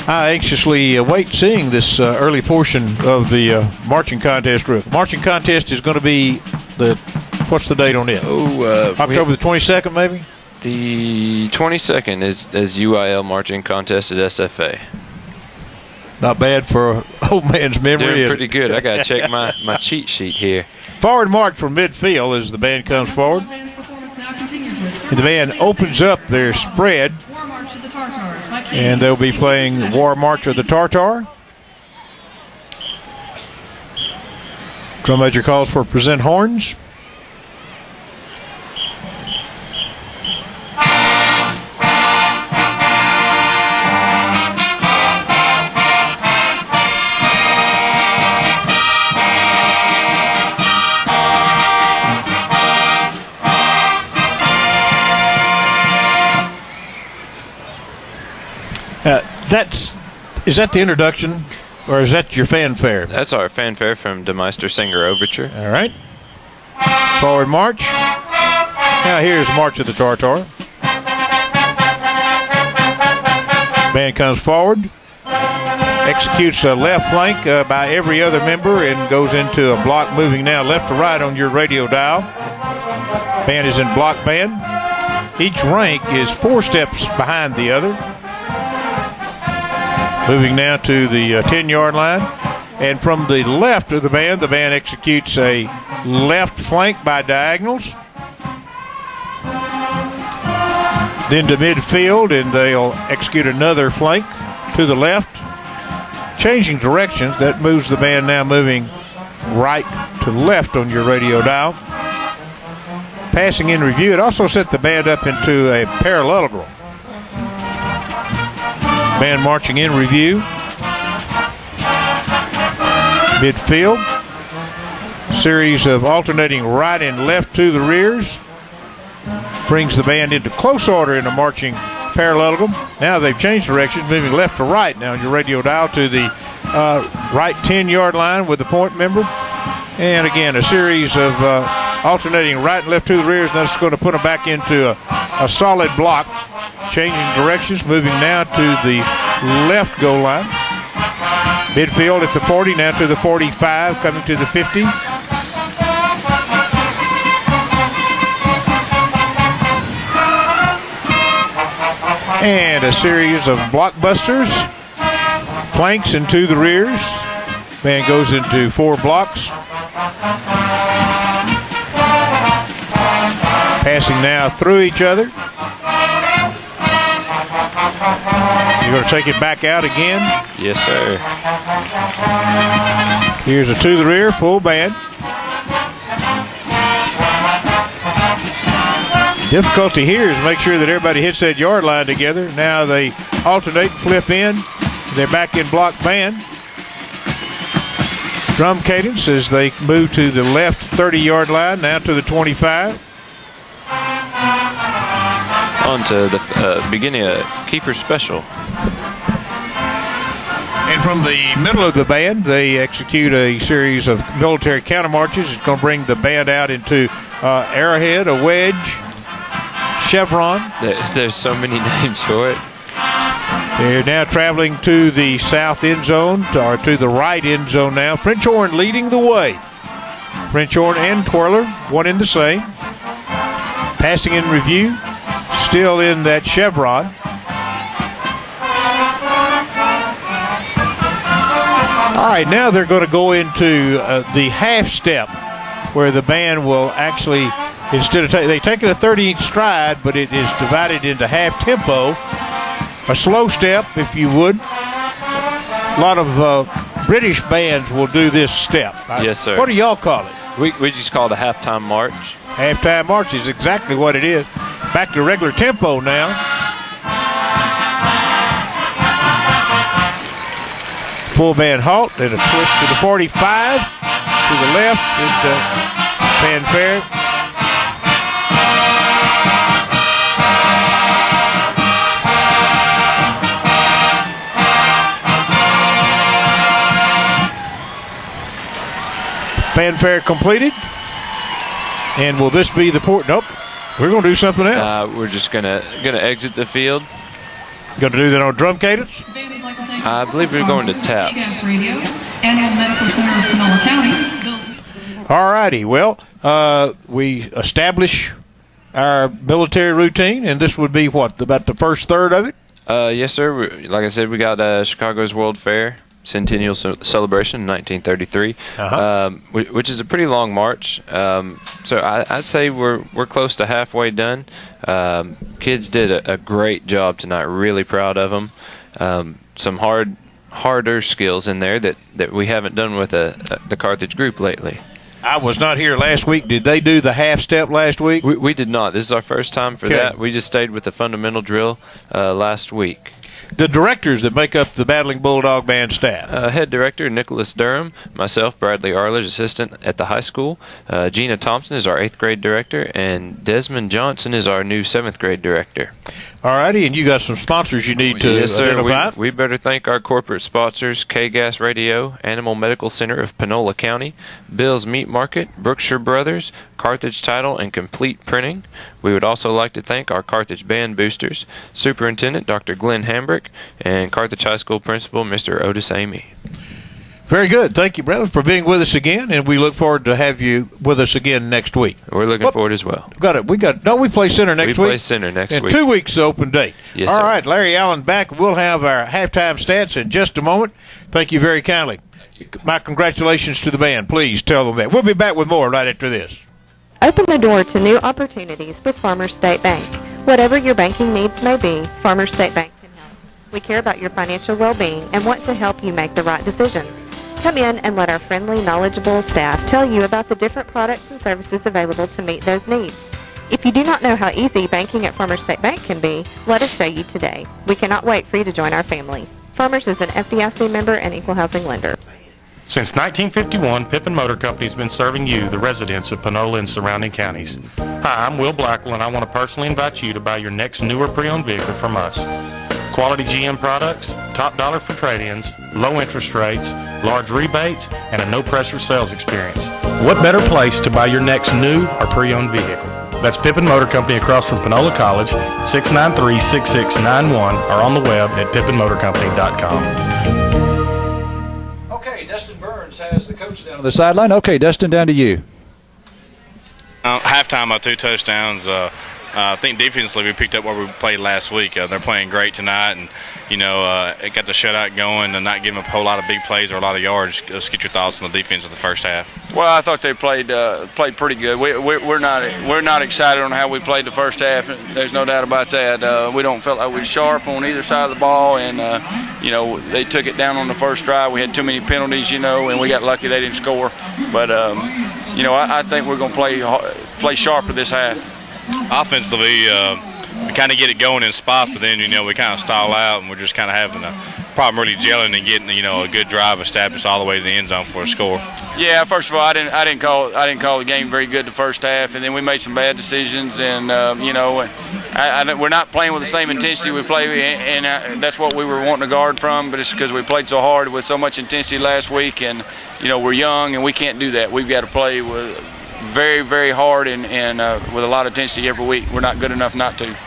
I anxiously await seeing this early portion of the marching contest. Marching contest is going to be what's the date on it? October the 22nd, maybe? The 22nd is UIL marching contest at SFA. Not bad for old man's memory. Doing pretty good. I got to check my cheat sheet here. Forward march from midfield as the band comes forward. And the band opens up their spread. And they'll be playing War March of the Tartar. Drum major calls for present horns. Is that the introduction, or is that your fanfare? That's our fanfare from De Meister Singer Overture. All right. Forward march. Now here's March of the Tartar. Band comes forward, executes a left flank by every other member, and goes into a block, moving now left to right on your radio dial. Band is in block band. Each rank is 4 steps behind the other. Moving now to the 10-yard line. And from the left of the band executes a left flank by diagonals. Then to midfield, and they'll execute another flank to the left. Changing directions, that moves the band now moving right to left on your radio dial. Passing in review, it also set the band up into a parallelogram. Band marching in review. Midfield. Series of alternating right and left to the rears. Brings the band into close order in a marching parallelogram. Now they've changed directions, moving left to right now on your radio dial to the right 10-yard line with the point member. And again, a series of alternating right and left to the rears. That's going to put them back into a solid block. Changing directions, moving now to the left goal line. Midfield at the 40, now to the 45, coming to the 50. And a series of blockbusters. Flanks and to the rears. Band goes into 4 blocks. Passing now through each other. You're going to take it back out again? Yes, sir. Here's a to the rear, full band. Difficulty here is make sure that everybody hits that yard line together. Now they alternate, flip in. They're back in block band. Drum cadence as they move to the left 30-yard line, now to the 25. On to the beginning of Kiefer Special. And from the middle of the band, they execute a series of military countermarches. It's going to bring the band out into arrowhead, a wedge, chevron. There's so many names for it. They're now traveling to the south end zone, or to the right end zone now. French horn leading the way. French horn and twirler, one in the same. Passing in review, still in that chevron. All right, now they're going to go into the half step, where the band will actually, instead of they take it a 30-inch stride, but it is divided into half tempo. A slow step, if you would. A lot of British bands will do this step. Yes, sir. What do y'all call it? We just call it a halftime march. Halftime march is exactly what it is. Back to regular tempo now. Full band halt, then a twist to the 45, to the left, into fanfare. Fanfare completed. And will this be the port? Nope. We're going to do something else. We're just gonna exit the field. Going to do that on drum cadence? I believe we're going to Taps. Annual Medical Center of Panola County. All righty. Well, we establish our military routine, and this would be what, about the first third of it? Yes, sir. Like I said, we got Chicago's World Fair Centennial Celebration in 1933, which is a pretty long march. So I'd say we're close to halfway done. Kids did a great job tonight. Really proud of them. Some harder skills in there that we haven't done with the Carthage group lately. I was not here last week. Did they do the half step last week? We did not. This is our first time for that. We just stayed with the fundamental drill last week. The directors that make up the Battling Bulldog Band staff. Head director Nicholas Durham, myself, Bradley Arledge, assistant at the high school. Gina Thompson is our 8th grade director, and Desmond Johnson is our new 7th grade director. All righty, and you got some sponsors you need to identify. We better thank our corporate sponsors: KGAS Radio, Animal Medical Center of Panola County, Bill's Meat Market, Brookshire Brothers, Carthage Title and Complete Printing. We would also like to thank our Carthage Band boosters, Superintendent Dr. Glenn Hambrick, and Carthage High School Principal Mr. Otis Amy. Very good. Thank you, brother, for being with us again, and we look forward to have you with us again next week. We're looking forward as well. We play center next week. We play center next week. In 2 weeks, open date. Yes, All sir. right, Larry Allen back. We'll have our halftime stats in just a moment. Thank you very kindly. My congratulations to the band. Please tell them that. We'll be back with more right after this. Open the door to new opportunities with Farmers State Bank. Whatever your banking needs may be, Farmers State Bank can help. We care about your financial well-being and want to help you make the right decisions. Come in and let our friendly, knowledgeable staff tell you about the different products and services available to meet those needs. If you do not know how easy banking at Farmers State Bank can be, let us show you today. We cannot wait for you to join our family. Farmers is an FDIC member and equal housing lender. Since 1951, Pippin Motor Company has been serving you, the residents of Panola and surrounding counties. Hi, I'm Will Blackwell, and I want to personally invite you to buy your next newer pre-owned vehicle from us. Quality GM products, top dollar for trade-ins, low interest rates, large rebates, and a no-pressure sales experience. What better place to buy your next new or pre-owned vehicle? That's Pippin Motor Company across from Panola College, 693-6691, or on the web at pippinmotorcompany.com. Okay, Dustin Burns has the coach down on the sideline. Okay, Dustin, down to you. Halftime, 2 touchdowns. I think defensively we picked up what we played last week. They're playing great tonight, and it got the shutout going and not giving up a whole lot of big plays or a lot of yards. Just get your thoughts on the defense of the first half. Well, I thought they played pretty good. We're not excited on how we played the first half. There's no doubt about that. We don't feel like we were sharp on either side of the ball, and they took it down on the first drive. We had too many penalties, and we got lucky they didn't score. But I think we're going to play sharper this half. Offensively, we kind of get it going in spots, but then we kind of stall out, and we're just kind of having a problem really gelling and getting a good drive established all the way to the end zone for a score. Yeah, first of all, I didn't call the game very good the first half, and then we made some bad decisions, and we're not playing with the same intensity we play, and that's what we were wanting to guard from. But it's because we played so hard with so much intensity last week, and we're young and we can't do that. We've got to play with very, very hard and with a lot of intensity every week. We're not good enough not to.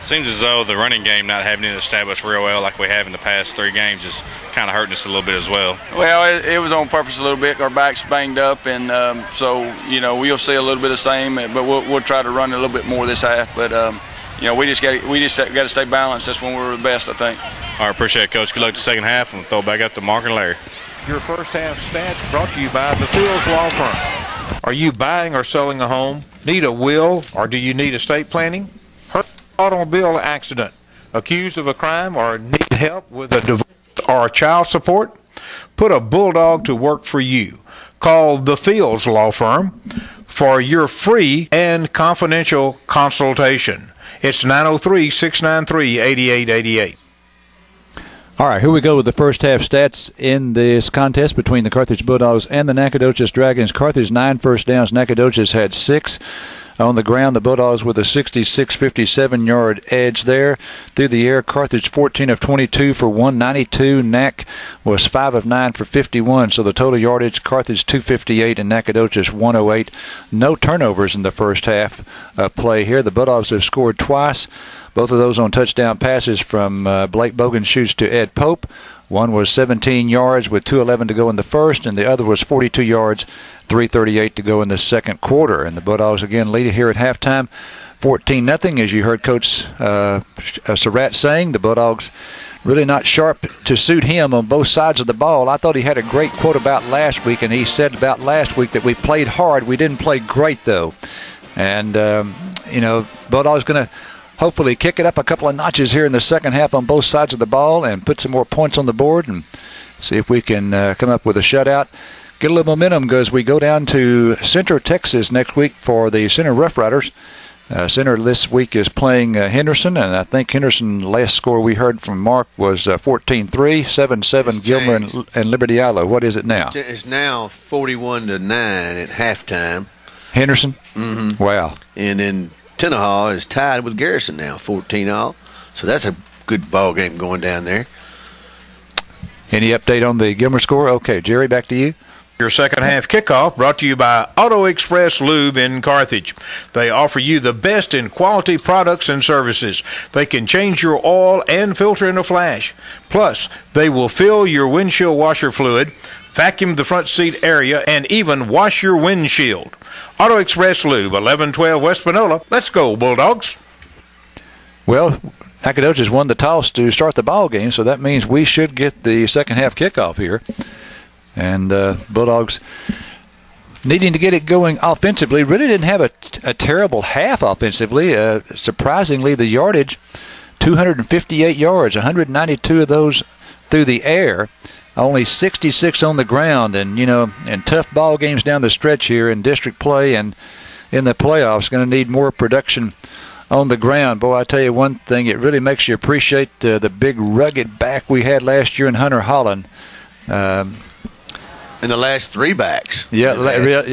Seems as though the running game not having it established real well like we have in the past 3 games is kind of hurting us a little bit as well. Well, it was on purpose a little bit. Our backs banged up, and we'll see a little bit of the same, but we'll try to run a little bit more this half. But we just got to stay balanced. That's when we're the best, I think. All right, appreciate it, Coach. Good luck the second half, and we'll throw it back up to Mark and Larry. Your first half stats brought to you by the Fields Law Firm. Are you buying or selling a home? Need a will, or do you need estate planning? Hurt automobile accident? Accused of a crime, or need help with a divorce or child support? Put a bulldog to work for you. Call the Fields Law Firm for your free and confidential consultation. It's 903-693-8888. All right, here we go with the first half stats in this contest between the Carthage Bulldogs and the Nacogdoches Dragons. Carthage 9 first downs. Nacogdoches had 6. On the ground, the Bulldogs with a 66-57-yard edge there. Through the air, Carthage 14 of 22 for 192. Nac was 5 of 9 for 51. So the total yardage, Carthage 258 and Nacogdoches 108. No turnovers in the first half play here. The Bulldogs have scored twice. Both of those on touchdown passes from Blake Bogan shoots to Ed Pope. One was 17 yards with 2:11 to go in the first, and the other was 42 yards, 3:38 to go in the second quarter. And the Bulldogs again lead it here at halftime, 14-0. As you heard Coach Surratt saying, the Bulldogs really not sharp to suit him on both sides of the ball. I thought he had a great quote about last week, and he said about last week that we played hard. We didn't play great, though. And, Bulldogs going to hopefully kick it up a couple of notches here in the second half on both sides of the ball and put some more points on the board and see if we can come up with a shutout. Get a little momentum as we go down to Center, Texas next week for the Center Rough Riders. Center this week is playing Henderson, and I think Henderson, last score we heard from Mark was 14-3, 7-7 Gilmer and Liberty Islo. What is it now? It's now 41-9 at halftime. Henderson? Mm-hmm. Wow. And then Tenaha is tied with Garrison now, 14-all. So that's a good ball game going down there. Any update on the Gilmer score? Okay, Jerry, back to you. Your second half kickoff brought to you by Auto Express Lube in Carthage. They offer you the best in quality products and services. They can change your oil and filter in a flash. Plus, they will fill your windshield washer fluid, vacuum the front seat area, and even wash your windshield. Auto Express Lube, 1112 West Panola. Let's go, Bulldogs. Well, Nacogdoches won the toss to start the ball game, so that means we should get the second half kickoff here. And Bulldogs needing to get it going offensively. Really didn't have a terrible half offensively. Surprisingly, the yardage, 258 yards, 192 of those through the air, only 66 on the ground. And, and tough ball games down the stretch here in district play and in the playoffs. Going to need more production on the ground. Boy, I tell you one thing, it really makes you appreciate the big rugged back we had last year in Hunter Holland. In the last three backs. Yeah,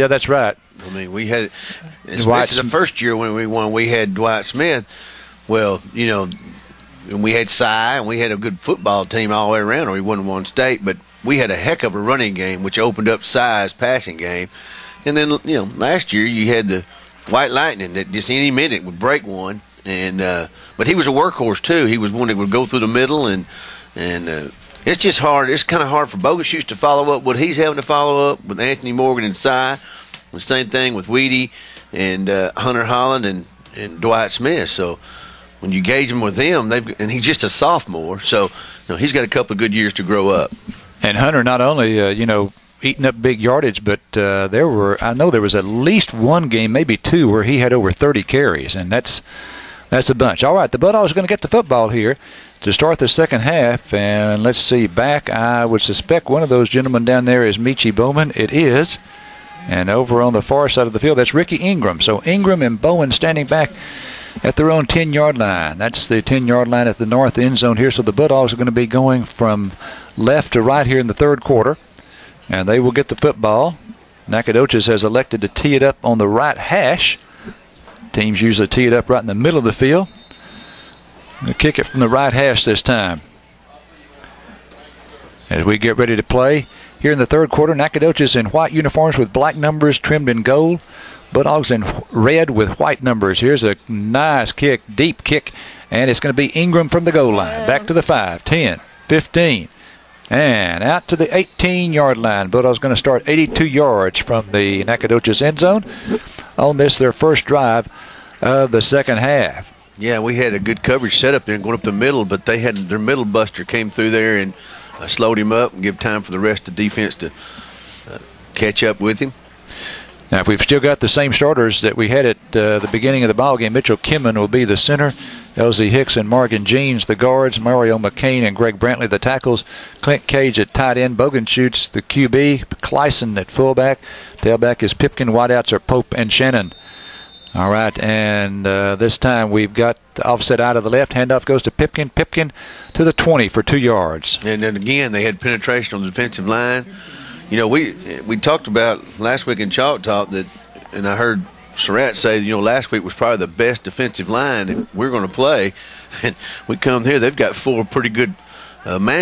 that's right. I mean, we had, especially the first year when we won, we had Dwight Smith. Well, and we had Cy, and we had a good football team all the way around, or we won one state, but we had a heck of a running game, which opened up Cy's passing game. And then, last year you had the White Lightning that just any minute would break one. And but he was a workhorse, too. He was one that would go through the middle, and it's just hard. It's kind of hard for Boguschutz to follow up what he's having to follow up with Anthony Morgan and Cy. The same thing with Weedy and Hunter Holland and Dwight Smith. So when you gauge him with them, and he's just a sophomore, so he's got a couple of good years to grow up. And Hunter not only eating up big yardage, but I know there was at least one game, maybe two, where he had over 30 carries, and that's a bunch. All right, the Bulldogs are going to get the football here to start the second half, and let's see, back, I would suspect one of those gentlemen down there is Michi Bowman. It is. And over on the far side of the field, that's Ricky Ingram. So Ingram and Bowen standing back at their own 10-yard line. That's the 10-yard line at the north end zone here. So the Bulldogs are going to be going from left to right here in the third quarter, and they will get the football. Nacogdoches has elected to tee it up on the right hash. Teams usually tee it up right in the middle of the field. We'll kick it from the right hash this time. As we get ready to play here in the third quarter, Nacogdoches in white uniforms with black numbers trimmed in gold. Bulldogs in red with white numbers. Here's a nice kick, deep kick, and it's going to be Ingram from the goal line. Back to the 5, 10, 15, and out to the 18-yard line. Bulldogs going to start 82 yards from the Nacogdoches end zone on this, their first drive of the second half. Yeah, we had a good coverage set up there and going up the middle, but they had their middle buster came through there and slowed him up and give time for the rest of the defense to catch up with him. Now, if we've still got the same starters that we had at the beginning of the ball game, Mitchell Kimman will be the center, LZ Hicks and Morgan Jeans the guards, Mario McCain and Greg Brantley the tackles, Clint Cage at tight end, Boguschutz the QB, Clyson at fullback, tailback is Pipkin, wideouts are Pope and Shannon. All right, and this time we've got the offset out of the left. Handoff goes to Pipkin. Pipkin to the 20 for 2 yards. And then again, they had penetration on the defensive line. We talked about last week in Chalk Talk that, and I heard Surratt say, last week was probably the best defensive line that we're going to play. And we come here, they've got 4 pretty good man